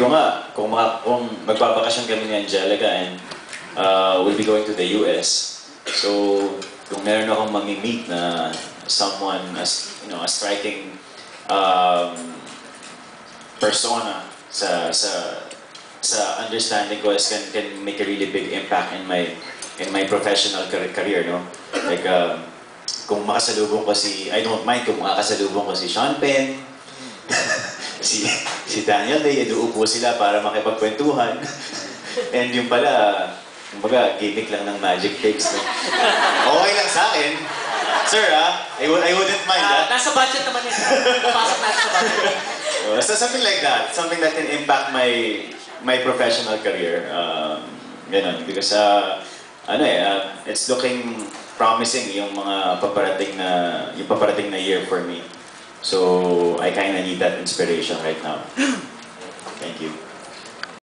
ko nga, kung magbabakasyon kami ni Angelica and we'll be going to the US. So, kung meron akong mamimit na someone, as you know, a striking persona sa understanding ko can make a really big impact in my professional career, no? Like, kung makasalubong ko I don't mind kung makasalubong ko si Sean Penn, si Daniel Day, eduupo sila para makipagkwentuhan. And yung pala, kumbaga, gimmick lang ng magic tricks, no? Okay lang sa akin. Sir, I wouldn't mind, Nasa budget naman yun. Pasok natin sa budget. So something like that, something that can impact my professional career. Ganun, because it's looking promising yung paparating na year for me. So I kinda need that inspiration right now. Thank you.